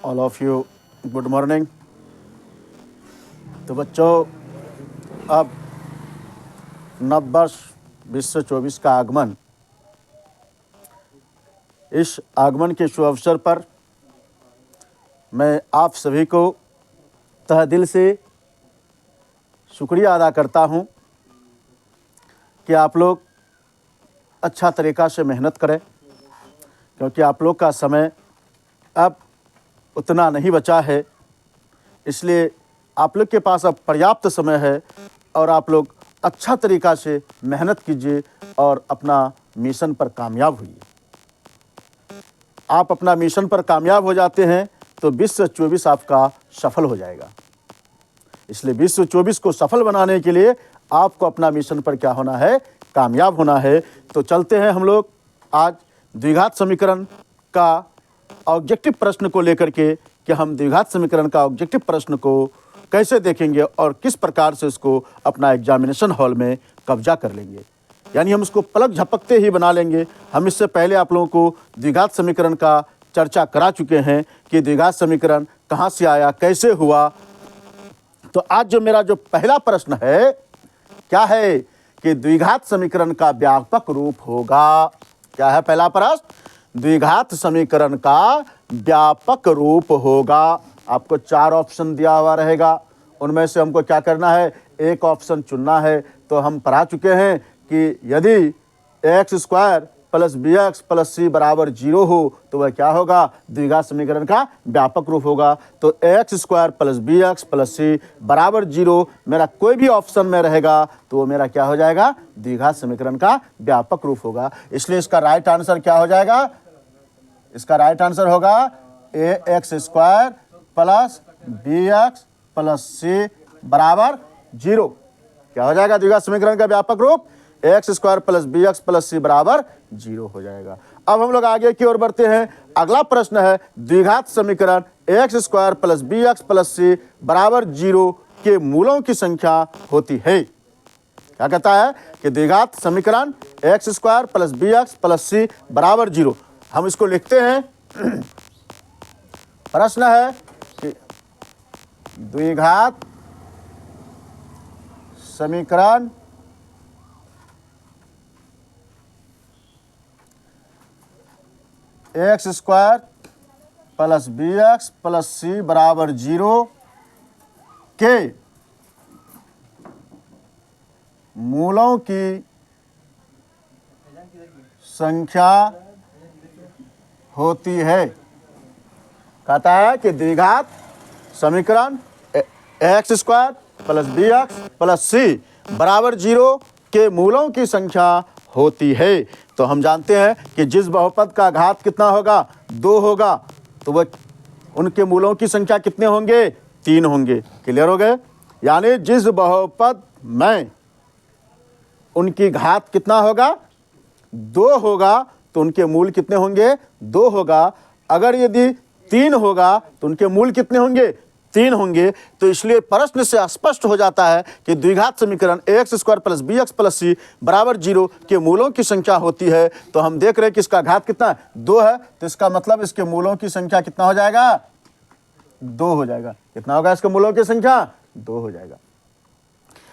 All of you good morning. तो बच्चों, अब नववर्ष 2024 का आगमन, इस आगमन के शुभ अवसर पर मैं आप सभी को तहे दिल से शुक्रिया अदा करता हूं कि आप लोग अच्छा तरीक़ा से मेहनत करें, क्योंकि आप लोग का समय अब उतना नहीं बचा है। इसलिए आप लोग के पास अब पर्याप्त समय है और आप लोग अच्छा तरीक़ा से मेहनत कीजिए और अपना मिशन पर कामयाब होइए। आप अपना मिशन पर कामयाब हो जाते हैं तो 2024 आपका सफल हो जाएगा। इसलिए 2024 को सफल बनाने के लिए आपको अपना मिशन पर क्या होना है? कामयाब होना है। तो चलते हैं हम लोग आज द्विघात समीकरण का ऑब्जेक्टिव प्रश्न को लेकर के कि हम द्विघात समीकरण का ऑब्जेक्टिव प्रश्न को कैसे देखेंगे और किस प्रकार से उसको अपना एग्जामिनेशन हॉल में कब्जा कर लेंगे, यानी हम उसको पलक झपकते ही बना लेंगे। हम इससे पहले आप लोगों को द्विघात समीकरण का चर्चा करा चुके हैं कि द्विघात समीकरण कहाँ से आया, कैसे हुआ। तो आज जो मेरा पहला प्रश्न है क्या है कि द्विघात समीकरण का व्यापक रूप होगा। क्या है पहला प्रश्न? द्विघात समीकरण का व्यापक रूप होगा। आपको 4 ऑप्शन दिया हुआ रहेगा, उनमें से हमको क्या करना है? एक ऑप्शन चुनना है। तो हम पढ़ा चुके हैं कि यदि X square plus B X plus C बराबर 0 हो तो वह क्या होगा? द्विघात समीकरण का व्यापक रूप होगा। तो X square plus B X plus C बराबर 0 मेरा कोई भी ऑप्शन में रहेगा तो वो मेरा क्या हो जाएगा? द्विघात समीकरण का व्यापक रूप होगा। इसलिए इसका राइट आंसर क्या हो जाएगा? इसका राइट आंसर होगा A X square plus B X plus C बराबर 0। क्या हो जाएगा? द्विघात समीकरण का व्यापक रूप X square plus B X plus C बराबर 0 हो जाएगा। अब हम लोग आगे की ओर बढ़ते हैं। अगला प्रश्न है द्विघात समीकरण X square plus B X plus C बराबर 0 के मूलों की संख्या होती है। क्या कहता है कि द्विघात समीकरण X square plus B X plus C बराबर 0। हम इसको लिखते हैं। प्रश्न है कि द्विघात समीकरण X square plus B X plus C बराबर 0 के मूलों की संख्या होती है। कहता है कि द्विघात समीकरण X square plus B X plus C बराबर 0 के मूलों की संख्या होती है। तो हम जानते हैं कि जिस बहुपद का घात कितना होगा? 2 होगा, तो वह उनके मूलों की संख्या कितने होंगे? 3 होंगे। क्लियर हो गए? यानी जिस बहुपद में उनकी घात कितना होगा? 2 होगा, तो उनके मूल कितने होंगे? 2 होगा। अगर यदि 3 होगा तो उनके मूल कितने होंगे? 3 होंगे। तो इसलिए प्रश्न से स्पष्ट हो जाता है कि द्विघात समीकरण X square plus B X plus C बराबर 0 के मूलों की संख्या होती है। तो हम देख रहे हैं कि इसका घात कितना है? 2 है, तो इसका मतलब इसके मूलों की संख्या कितना हो जाएगा? 2 हो जाएगा। कितना होगा इसके मूलों की संख्या? 2 हो जाएगा।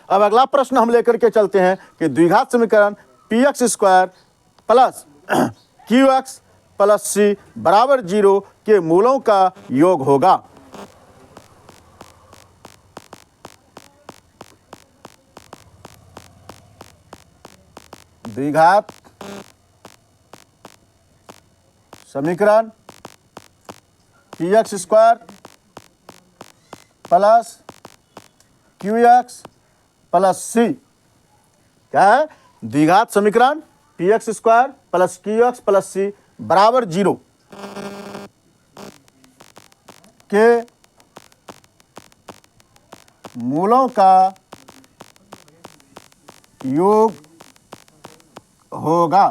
अब अगला प्रश्न हम लेकर के चलते हैं कि द्विघात समीकरण P X square plus Q X plus C बराबर 0 के मूलों का योग होगा। द्विघात समीकरण P X square plus Q X plus C. क्या है? द्विघात समीकरण P X square plus Q X plus C बराबर 0 के मूलों का योग होगा।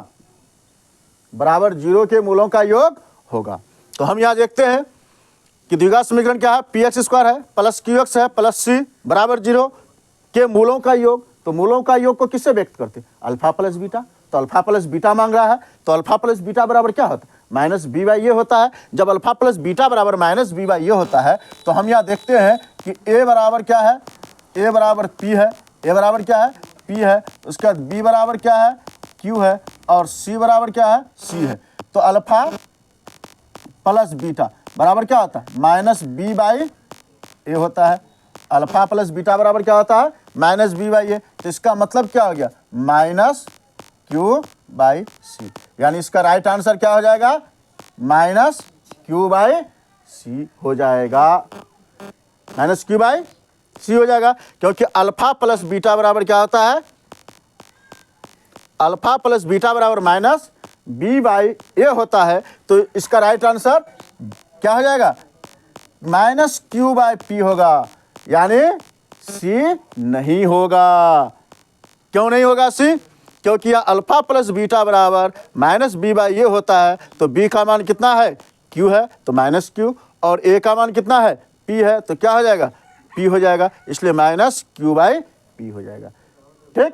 बराबर 0 के मूलों का योग होगा। तो हम यहां देखते हैं कि द्विघात समीकरण क्या है? पी एक्स स्क्वायर है प्लस क्यू एक्स है प्लस सी बराबर 0 के मूलों का योग। तो मूलों का योग को किससे व्यक्त करते हैं? Alpha plus beta. तो अल्फा प्लस बीटा मांग रहा है, तो अल्फा प्लस बीटा बराबर क्या होता है? माइनस बी बाई ए होता है। जब अल्फा प्लस बीटा बराबर माइनस बी बाई ए होता है तो हम यहाँ देखते हैं कि ए बराबर क्या है, ए बराबर पी है, ए बराबर क्या है, पी है। उसके बाद बी बराबर क्या है, क्यू है, और सी बराबर क्या है, सी है। तो अल्फा प्लस बीटा बराबर क्या होता है, माइनस बी बाई ए होता है। अल्फा प्लस बीटा बराबर क्या होता है, माइनस बी बाई ए। तो इसका मतलब क्या हो गया, माइनस क्यू बाई सी। यानी इसका राइट आंसर क्या हो जाएगा, माइनस क्यू बाई सी हो जाएगा, माइनस क्यू बाई सी हो जाएगा। क्योंकि अल्फा प्लस बीटा बराबर क्या होता है, अल्फा प्लस बीटा बराबर माइनस बी बाई ए होता है। तो इसका राइट आंसर क्या हो जाएगा, माइनस क्यू बाई पी होगा, यानी सी नहीं होगा। क्यों नहीं होगा सी, क्योंकि यह अल्फा प्लस बीटा बराबर माइनस बी बाई ए होता है। तो बी का मान कितना है, क्यू है, तो माइनस क्यू, और ए का मान कितना है, पी है, तो क्या हो जाएगा, पी हो जाएगा। इसलिए माइनस क्यू बाई पी हो जाएगा। ठीक,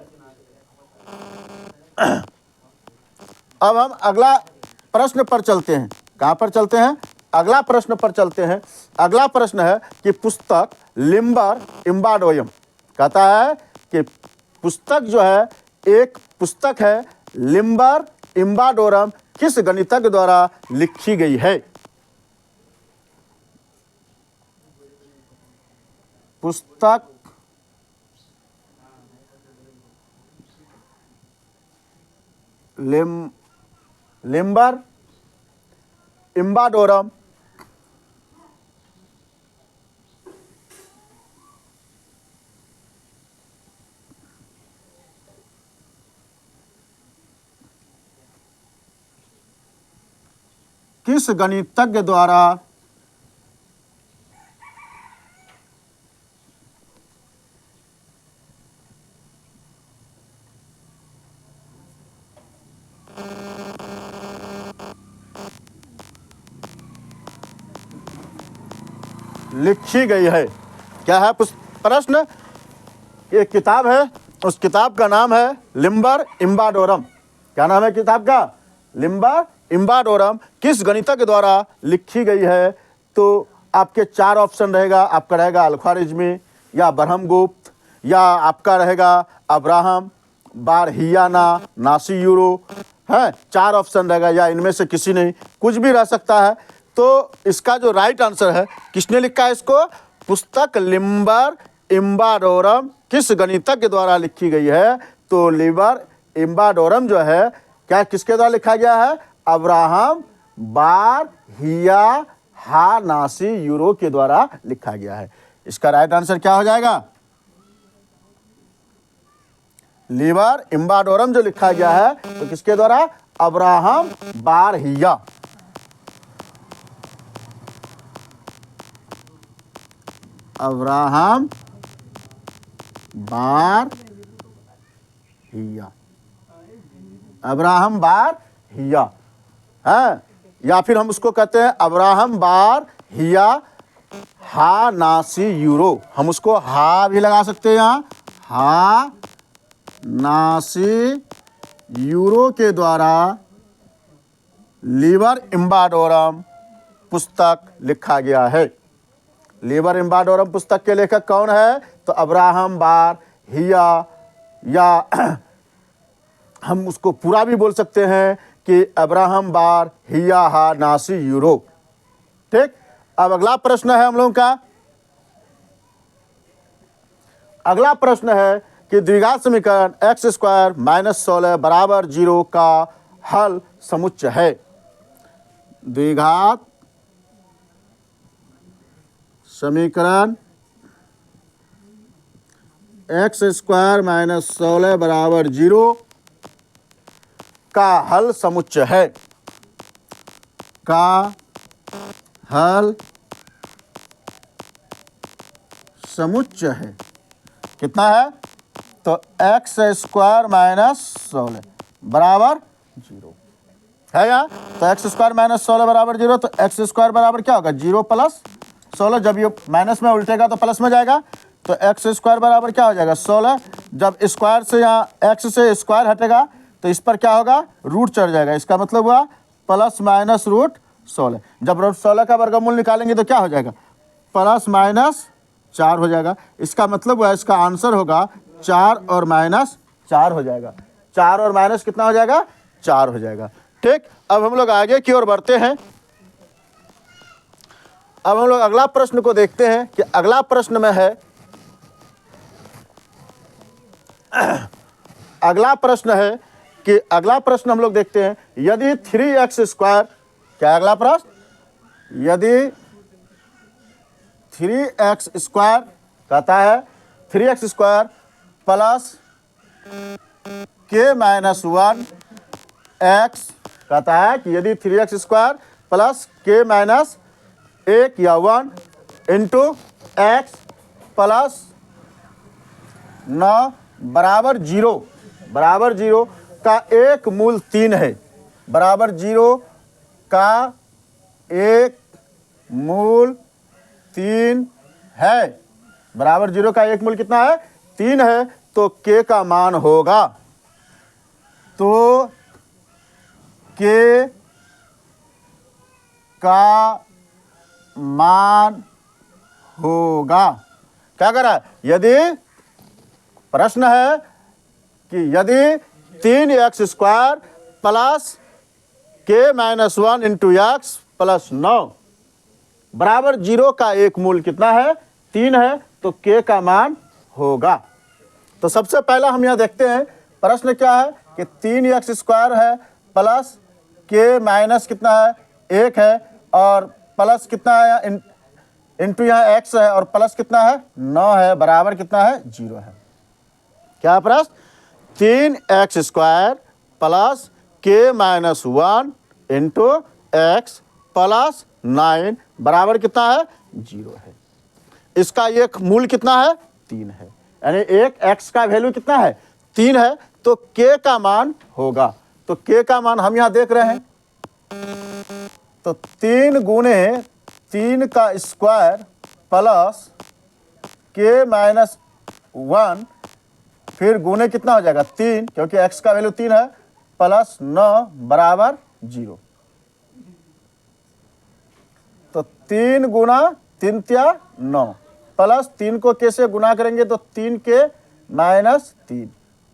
अब हम अगला प्रश्न पर चलते हैं। कहाँ पर चलते हैं, अगला प्रश्न पर चलते हैं। अगला प्रश्न है कि पुस्तक लिम्बर इम्बाडोयम, कहता है कि पुस्तक जो है, एक पुस्तक है लिम्बर इम्बाडोरम, किस गणितज्ञ द्वारा लिखी गई है। पुस्तक लिम्बर इम्बाडोरम किस गणितज्ञ द्वारा लिखी गई है। क्या है प्रश्न, एक किताब है, उस किताब का नाम है लिम्बर इम्बाडोरम। क्या नाम है किताब का, लिम्बर इम्बाडोरम, किस गणितज्ञ द्वारा लिखी गई है। तो आपके चार ऑप्शन रहेगा, आपका रहेगा अल-ख्वारिज़मी, या ब्रह्मगुप्त, या आपका रहेगा अब्राहम बारहियाना नासी-यूरो है। चार ऑप्शन रहेगा, या इनमें से किसी नहीं, कुछ भी रह सकता है। तो इसका जो राइट आंसर है, किसने लिखा है इसको, पुस्तक लिम्बर इम्बाडोरम किस गणितज्ञ द्वारा लिखी गई है। तो लिम्बर इम्बाडोरम जो है, क्या किसके द्वारा लिखा गया है, अब्राहम बारहियाना-यूरो के द्वारा लिखा गया है। इसका राइट आंसर क्या हो जाएगा, लिम्बर इम्बाडोरम जो लिखा गया है, तो किसके द्वारा, Abraham Barhiya, Abraham Barhiya, Abraham Barhiya है, या फिर हम उसको कहते हैं अब्राहम बारहिया हा नासी यूरो। हम उसको हा भी लगा सकते हैं यहाँ, हा नासी यूरो के द्वारा लिम्बर इम्बाडोरम पुस्तक लिखा गया है। लिम्बर इम्बाडोरम पुस्तक के लेखक कौन है, तो अब्राहम बारहिया, या हम उसको पूरा भी बोल सकते हैं कि अब्राहम बारहिया हा नासी यूरो। ठीक, अब अगला प्रश्न है हम लोगों का, अगला प्रश्न है कि द्विघात समीकरण x स्क्वायर माइनस 16 बराबर 0 का हल समुच्चय है। द्विघात समीकरण x स्क्वायर माइनस 16 बराबर 0 का हल समुच्चय है, का हल समुच्चय है। कितना है, तो x स्क्वायर माइनस 16 बराबर 0 है यहाँ। तो एक्स स्क्वायर माइनस 16 बराबर 0, तो एक्स स्क्वायर बराबर क्या होगा, 0 प्लस 16। जब ये माइनस में उल्टेगा तो प्लस में जाएगा, तो एक्स स्क्वायर बराबर क्या हो जाएगा, 16। जब स्क्वायर से यहाँ एक्स से स्क्वायर हटेगा तो इस पर क्या होगा, रूट चढ़ जाएगा। इसका मतलब हुआ प्लस माइनस रूट 16। जब रूट 16 का वर्गमूल निकालेंगे तो क्या हो जाएगा, प्लस माइनस 4 हो जाएगा। इसका मतलब हुआ इसका आंसर होगा 4 और माइनस 4 हो जाएगा। 4 और माइनस कितना हो जाएगा, 4 हो जाएगा। ठीक, अब हम लोग आगे की ओर बढ़ते हैं। अब हम लोग अगला प्रश्न को देखते हैं कि अगला प्रश्न में है, अगला प्रश्न है कि अगला प्रश्न हम लोग देखते हैं, यदि 3x², क्या अगला प्रश्न, यदि 3x² कहता है 3x² प्लस k-1 x कहता है कि यदि 3x² प्लस k-1 या 1 इंटू एक्स प्लस 9 बराबर 0 का एक मूल 3 है, बराबर 0 का एक मूल 3 है, बराबर 0 का एक मूल कितना है, 3 है, तो k का मान होगा, तो k का मान होगा। क्या कर रहा है, यदि प्रश्न है कि यदि 3x² plus k-1 into x plus 9 बराबर 0 का एक मूल कितना है, 3 है, तो k का मान होगा। तो सबसे पहला हम यहाँ देखते हैं प्रश्न क्या है कि 3x² है प्लस k- कितना है, 1 है, और प्लस कितना है इंटू यहाँ x है, और प्लस कितना है 9 है, बराबर कितना है 0 है। क्या प्रश्न, 3x² plus k-1 into x plus 9 बराबर कितना है 0 है। इसका एक मूल कितना है, 3 है, यानी एक x का वैल्यू कितना है, 3 है, तो k का मान होगा। तो k का मान हम यहाँ देख रहे हैं, तो 3 गुणे 3 का स्क्वायर प्लस k-1 फिर गुणे कितना हो जाएगा 3, क्योंकि x का वैल्यू 3 है, प्लस 9 बराबर 0। तो 3 गुना 3 त्या 9 प्लस 3 को कैसे गुना करेंगे, तो 3 के -3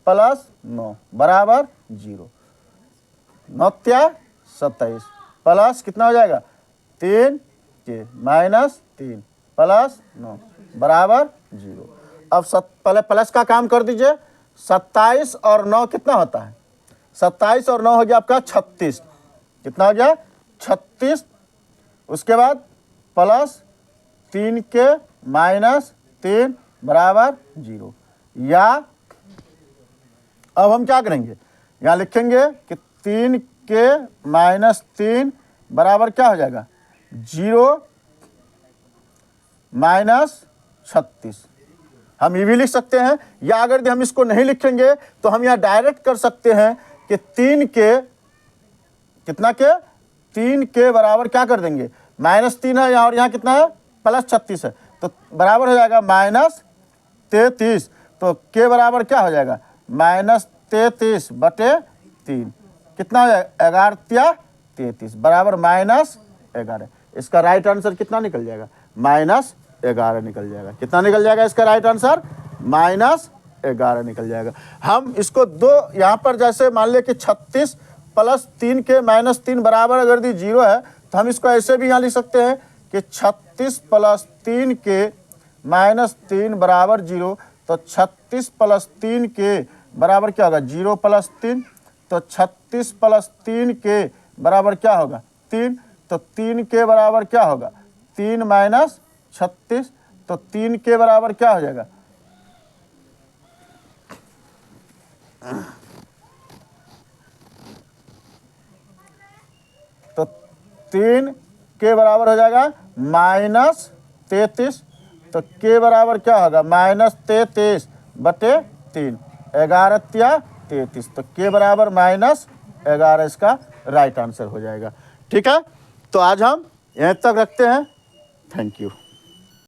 प्लस 9 बराबर 0, 9 त्या 27 प्लस कितना हो जाएगा 3 के -3 प्लस 9 बराबर 0। अब पहले प्लस का काम कर दीजिए, 27 और 9 कितना होता है, 27 और 9 हो गया आपका 36, कितना हो गया 36, उसके बाद प्लस 3 के -3 बराबर 0। या अब हम क्या करेंगे, यहाँ लिखेंगे कि 3 के -3 बराबर क्या हो जाएगा 0 -36। हम ये भी लिख सकते हैं, या अगर हम इसको नहीं लिखेंगे तो हम यहाँ डायरेक्ट कर सकते हैं कि 3 के कितना के 3 के बराबर क्या कर देंगे, -3 है यहाँ, और यहाँ कितना है +36 है, तो बराबर हो जाएगा -33। तो के बराबर क्या हो जाएगा -33/3, कितना हो जाएगा 11 त्या 33 बराबर -11। इसका राइट आंसर कितना निकल जाएगा, -11 निकल जाएगा। कितना निकल जाएगा इसका राइट आंसर, -11 निकल जाएगा। हम इसको दो यहाँ पर जैसे मान ले कि 36 प्लस 3 के -3 बराबर अगर दी 0 है, तो हम इसको ऐसे भी यहाँ लिख सकते हैं कि 36 प्लस 3 के -3 बराबर 0। तो 36 प्लस 3 के बराबर क्या होगा 0 प्लस 3, तो 36 प्लस 3 के बराबर क्या होगा 3, तो 3 के बराबर क्या होगा 3 माइनस 36, तो 3 के बराबर क्या हो जाएगा, तो 3 के बराबर हो जाएगा -33, तो के बराबर क्या होगा -33/3, 11 त्या 33, तो के बराबर -11 इसका राइट आंसर हो जाएगा। ठीक है, तो आज हम यहीं तक रखते हैं। Thank you.